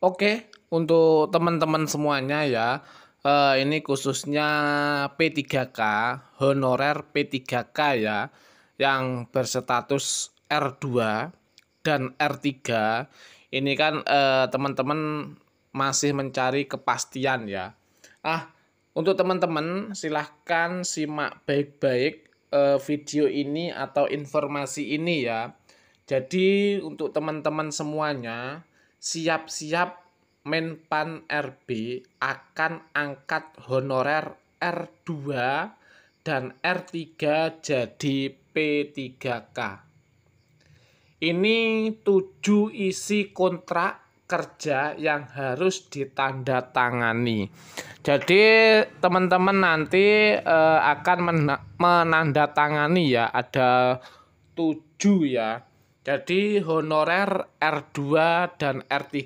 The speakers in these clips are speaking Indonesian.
Oke, untuk teman-teman semuanya ya, ini khususnya P3K, honorer P3K ya, yang berstatus R2 dan R3. Ini kan teman-teman masih mencari kepastian ya. Untuk teman-teman silahkan simak baik-baik video ini atau informasi ini ya. Jadi untuk teman-teman semuanya, siap-siap Menpan RB akan angkat honorer R2 dan R3 jadi P3K. Ini 7 isi kontrak kerja yang harus ditandatangani. Jadi teman-teman nanti akan menandatangani ya, ada 7 ya. Jadi honorer R2 dan R3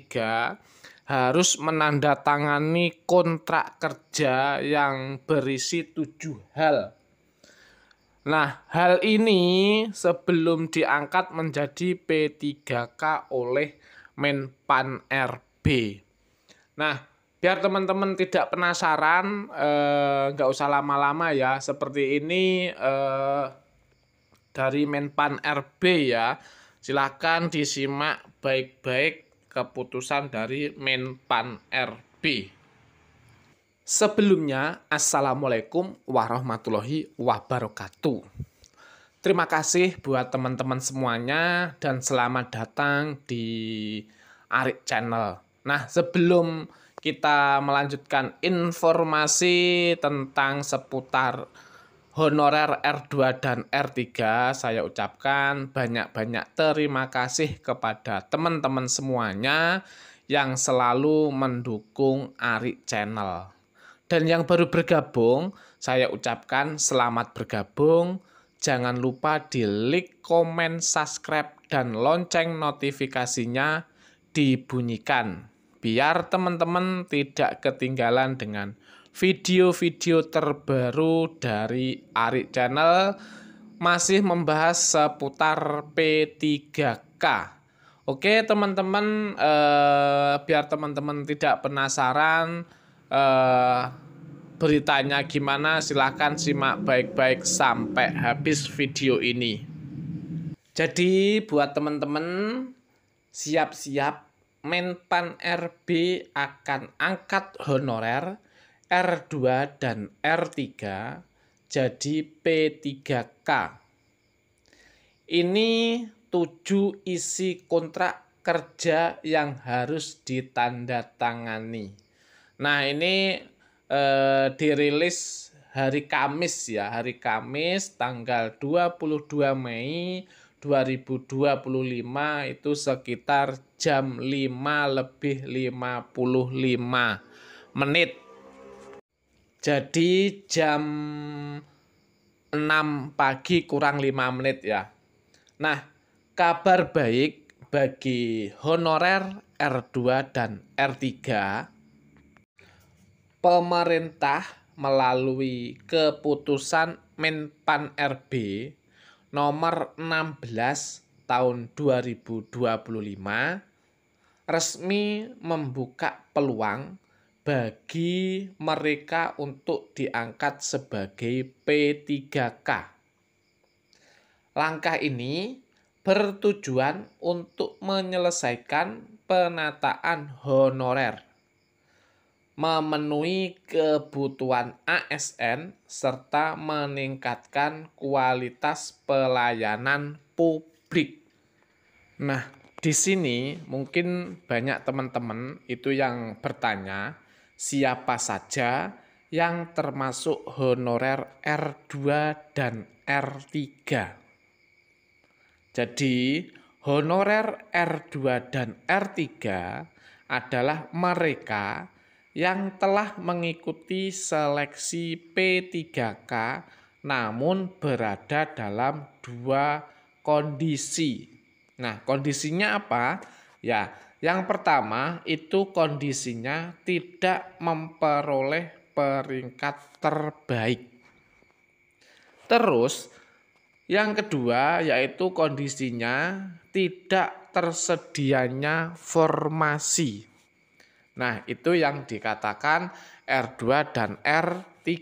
harus menandatangani kontrak kerja yang berisi 7 hal. Nah, hal ini sebelum diangkat menjadi P3K oleh Menpan RB. Nah, biar teman-teman tidak penasaran, nggak usah lama-lama ya. Seperti ini dari Menpan RB ya. Silahkan disimak baik-baik keputusan dari Menpan RB. Sebelumnya, Assalamualaikum warahmatullahi wabarakatuh. Terima kasih buat teman-teman semuanya dan selamat datang di Arik Channel. Nah, sebelum kita melanjutkan informasi tentang seputar honorer R2 dan R3, saya ucapkan banyak-banyak terima kasih kepada teman-teman semuanya yang selalu mendukung Arik Channel. Dan yang baru bergabung, saya ucapkan selamat bergabung. Jangan lupa di like, komen, subscribe, dan lonceng notifikasinya dibunyikan. Biar teman-teman tidak ketinggalan dengan video-video terbaru dari Arik Channel. Masih membahas seputar P3K. Oke teman-teman, biar teman-teman tidak penasaran beritanya gimana, silahkan simak baik-baik sampai habis video ini. Jadi buat teman-teman siap-siap, Menpan RB akan angkat honorer R2 dan R3 jadi P3K. Ini 7 isi kontrak kerja yang harus ditandatangani. Nah, ini dirilis hari Kamis ya, hari Kamis tanggal 22 Mei 2025 itu sekitar jam 5:55. Jadi jam 6 pagi kurang 5 menit ya. Nah, kabar baik bagi honorer R2 dan R3, pemerintah melalui keputusan Menpan RB nomor 16 tahun 2025 resmi membuka peluang bagi mereka untuk diangkat sebagai P3K. Langkah ini bertujuan untuk menyelesaikan penataan honorer, memenuhi kebutuhan ASN, serta meningkatkan kualitas pelayanan publik. Nah, di sini mungkin banyak teman-teman itu yang bertanya, siapa saja yang termasuk honorer R2 dan R3. Jadi, honorer R2 dan R3 adalah mereka yang telah mengikuti seleksi P3K namun berada dalam 2 kondisi. Nah, kondisinya apa? Ya, yang pertama itu kondisinya tidak memperoleh peringkat terbaik. Terus, yang kedua yaitu kondisinya tidak tersedianya formasi. Nah, itu yang dikatakan R2 dan R3.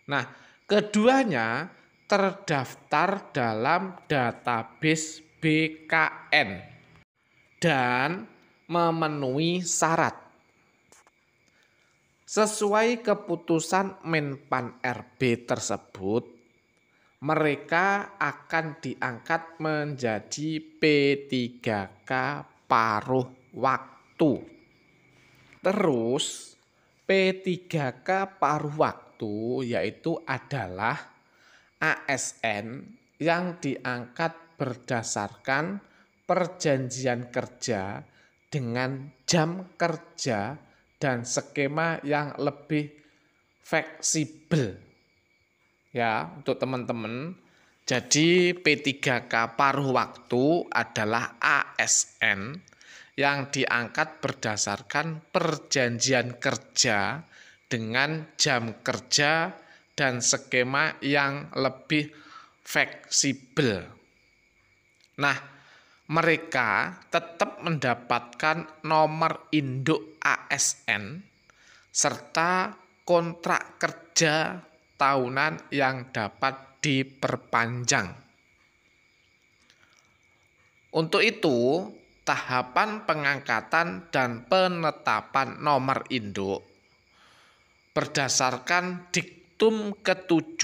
Nah, keduanya terdaftar dalam database BKN dan memenuhi syarat. Sesuai keputusan Menpan RB tersebut, mereka akan diangkat menjadi P3K paruh waktu. Terus P3K paruh waktu yaitu adalah ASN yang diangkat berdasarkan perjanjian kerja dengan jam kerja dan skema yang lebih fleksibel. Ya, untuk teman-teman. Jadi P3K paruh waktu adalah ASN yang diangkat berdasarkan perjanjian kerja dengan jam kerja dan skema yang lebih fleksibel. Nah, mereka tetap mendapatkan nomor induk ASN serta kontrak kerja tahunan yang dapat diperpanjang. Untuk itu, tahapan pengangkatan dan penetapan nomor induk berdasarkan diktum ke-7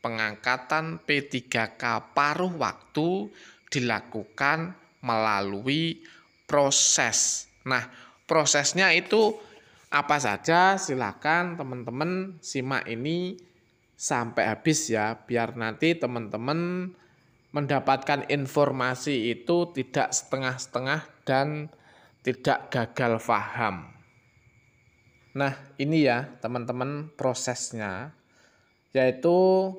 pengangkatan P3K paruh waktu dilakukan melalui proses. Nah, prosesnya itu apa saja? Silakan teman-teman simak ini sampai habis ya, biar nanti teman-teman mendapatkan informasi itu tidak setengah-setengah dan tidak gagal paham. Nah, ini ya teman-teman prosesnya, yaitu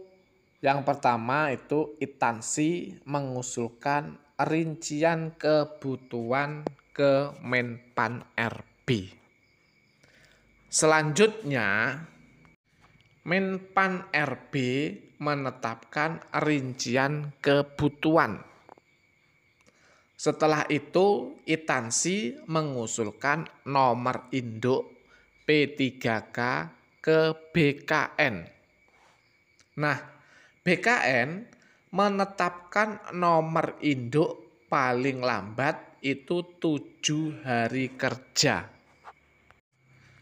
yang pertama itu instansi mengusulkan rincian kebutuhan ke Menpan RB. Selanjutnya, Menpan RB menetapkan rincian kebutuhan. Setelah itu, instansi mengusulkan nomor induk P3K ke BKN. Nah, BKN menetapkan nomor induk paling lambat itu 7 hari kerja.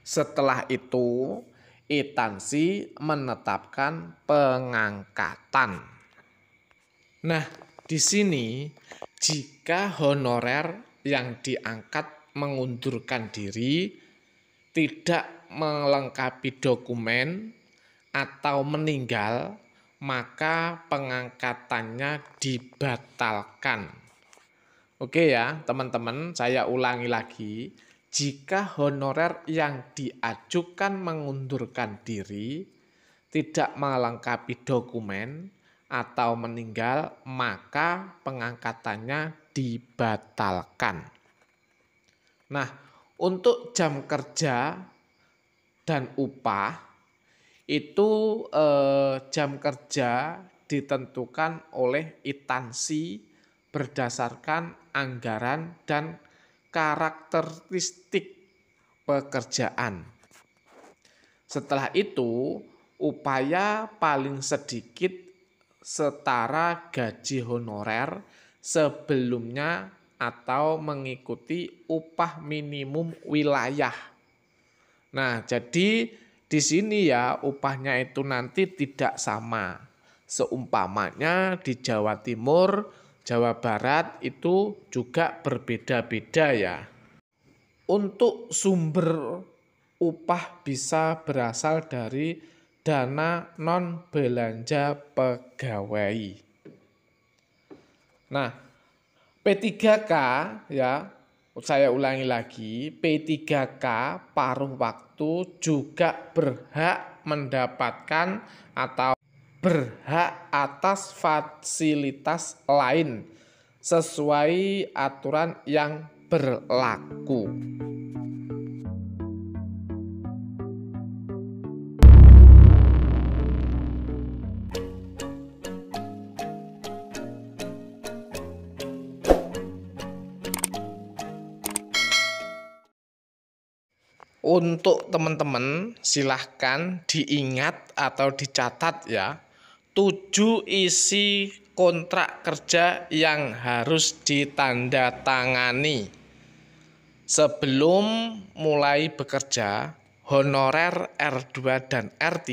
Setelah itu, instansi menetapkan pengangkatan. Nah, di sini jika honorer yang diangkat mengundurkan diri, tidak melengkapi dokumen atau meninggal, maka pengangkatannya dibatalkan. Oke ya, teman-teman, saya ulangi lagi. Jika honorer yang diajukan mengundurkan diri tidak melengkapi dokumen atau meninggal, maka pengangkatannya dibatalkan. Nah, untuk jam kerja dan upah itu jam kerja ditentukan oleh instansi berdasarkan anggaran dan karakteristik pekerjaan. Setelah itu, upaya paling sedikit setara gaji honorer sebelumnya atau mengikuti upah minimum wilayah. Nah, jadi di sini ya upahnya itu nanti tidak sama. Seumpamanya di Jawa Timur, Jawa Barat itu juga berbeda-beda ya. Untuk sumber upah bisa berasal dari dana non belanja pegawai. Nah, P3K ya, saya ulangi lagi, P3K paruh waktu juga berhak mendapatkan atau berhak atas fasilitas lain sesuai aturan yang berlaku. Untuk teman-teman silahkan diingat atau dicatat ya, 7 isi kontrak kerja yang harus ditandatangani sebelum mulai bekerja. Honorer R2 dan R3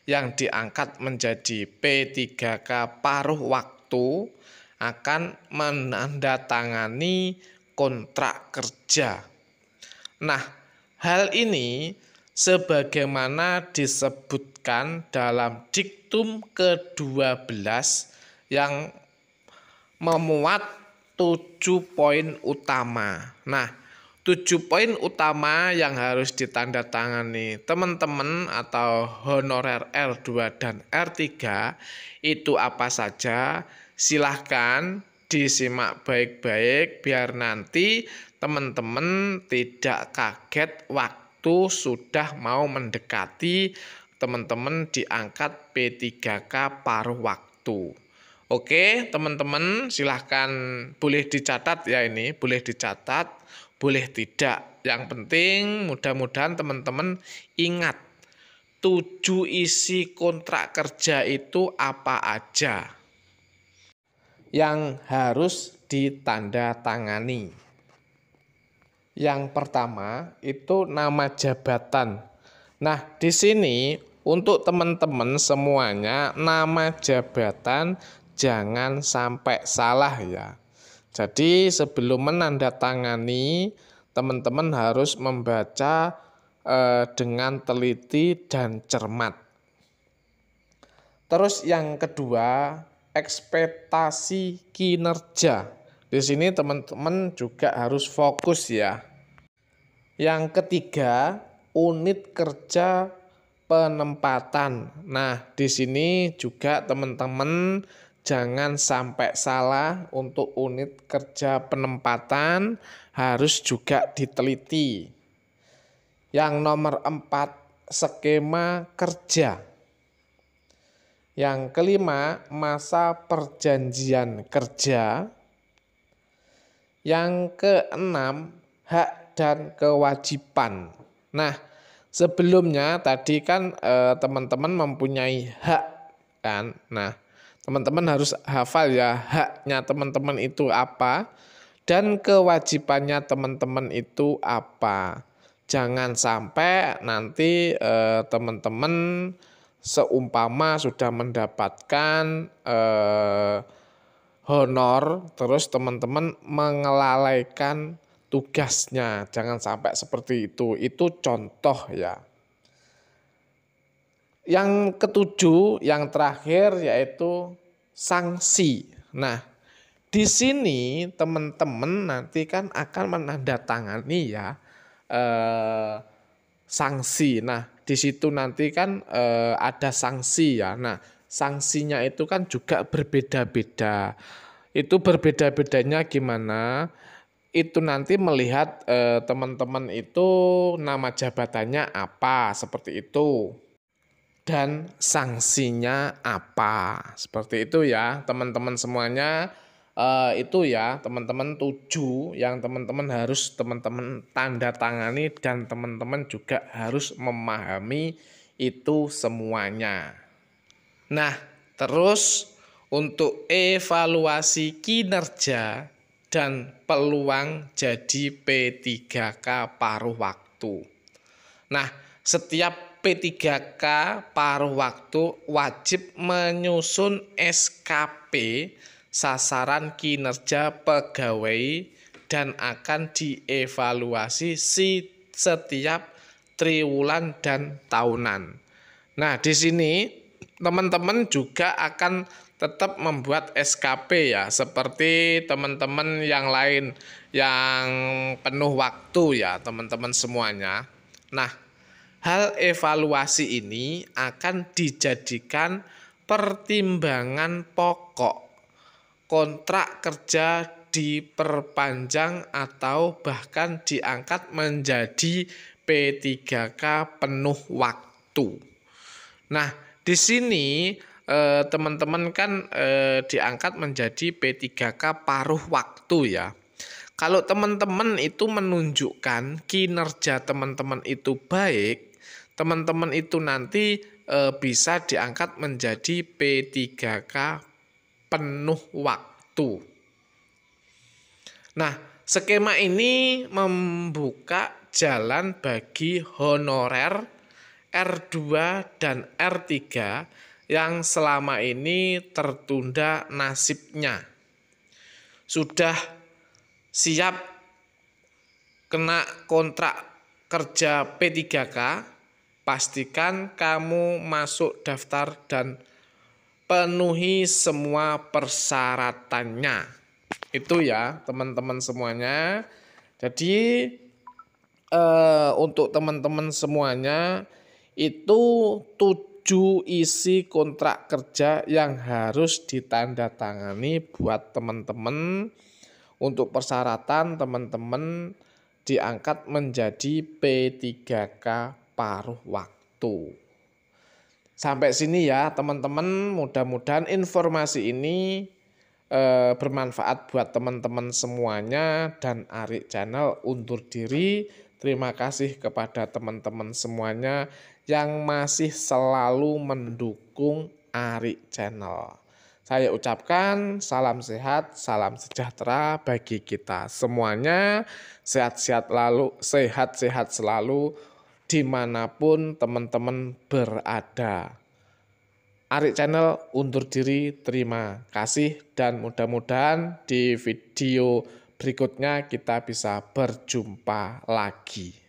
yang diangkat menjadi P3K paruh waktu akan menandatangani kontrak kerja. Nah, hal ini sebagaimana disebutkan dalam diktum ke-12 yang memuat 7 poin utama. Nah, 7 poin utama yang harus ditandatangani teman-teman atau honorer R2 dan R3 itu apa saja? Silahkan disimak baik-baik biar nanti teman-teman tidak kaget waktu sudah mau mendekati teman-teman diangkat P3K paruh waktu. Oke, teman-teman silahkan boleh dicatat ya ini, boleh dicatat, boleh tidak. Yang penting mudah-mudahan teman-teman ingat 7 isi kontrak kerja itu apa aja yang harus ditandatangani. Yang pertama itu nama jabatan. Nah, di sini untuk teman-teman semuanya nama jabatan jangan sampai salah ya. Jadi sebelum menandatangani teman-teman harus membaca dengan teliti dan cermat. Terus yang kedua, ekspektasi kinerja. Di sini teman-teman juga harus fokus ya. Yang ketiga, unit kerja penempatan. Nah, di sini juga teman-teman jangan sampai salah untuk unit kerja penempatan harus juga diteliti. Yang nomor 4, skema kerja. Yang kelima, masa perjanjian kerja. Yang keenam, hak dan kewajiban. Nah, sebelumnya tadi kan teman-teman mempunyai hak kan. Nah, teman-teman harus hafal ya haknya teman-teman itu apa dan kewajibannya teman-teman itu apa. Jangan sampai nanti teman-teman seumpama sudah mendapatkan honor terus teman-teman mengelalaikan tugasnya. Jangan sampai seperti itu. Itu contoh ya. Yang ketujuh, yang terakhir yaitu sanksi. Nah, di sini teman-teman nanti kan akan menandatangani ya sanksi. Nah, di situ nanti kan ada sanksi ya. Nah, sanksinya itu kan juga berbeda-beda. Itu berbeda-bedanya gimana? Itu nanti melihat teman-teman itu nama jabatannya apa, seperti itu. Dan sanksinya apa, seperti itu ya teman-teman semuanya. Itu ya teman-teman 7 yang teman-teman harus teman-teman tanda tangani dan teman-teman juga harus memahami itu semuanya. Nah, terus untuk evaluasi kinerja dan peluang jadi P3K paruh waktu. Nah, setiap P3K paruh waktu wajib menyusun SKP sasaran kinerja pegawai dan akan dievaluasi setiap triwulan dan tahunan. Nah, di sini teman-teman juga akan tetap membuat SKP ya, seperti teman-teman yang lain yang penuh waktu ya, teman-teman semuanya. Nah, hal evaluasi ini akan dijadikan pertimbangan pokok kontrak kerja diperpanjang atau bahkan diangkat menjadi P3K penuh waktu. Nah, di sini teman-teman kan diangkat menjadi P3K paruh waktu ya. Kalau teman-teman itu menunjukkan kinerja teman-teman itu baik, teman-teman itu nanti bisa diangkat menjadi P3K penuh waktu. Nah, skema ini membuka jalan bagi honorer R2 dan R3 yang selama ini tertunda nasibnya. Sudah siap kena kontrak kerja P3K, pastikan kamu masuk daftar dan penuhi semua persyaratannya. Itu ya teman-teman semuanya. Jadi untuk teman-teman semuanya itu 7 isi kontrak kerja yang harus ditandatangani buat teman-teman. Untuk persyaratan teman-teman diangkat menjadi P3K paruh waktu. Sampai sini ya teman-teman, mudah-mudahan informasi ini bermanfaat buat teman-teman semuanya, dan Arik Channel undur diri. Terima kasih kepada teman-teman semuanya yang masih selalu mendukung Arik Channel. Saya ucapkan salam sehat, salam sejahtera bagi kita semuanya. Sehat-sehat selalu dimanapun teman-teman berada. Arik Channel undur diri, terima kasih, dan mudah-mudahan di video berikutnya kita bisa berjumpa lagi.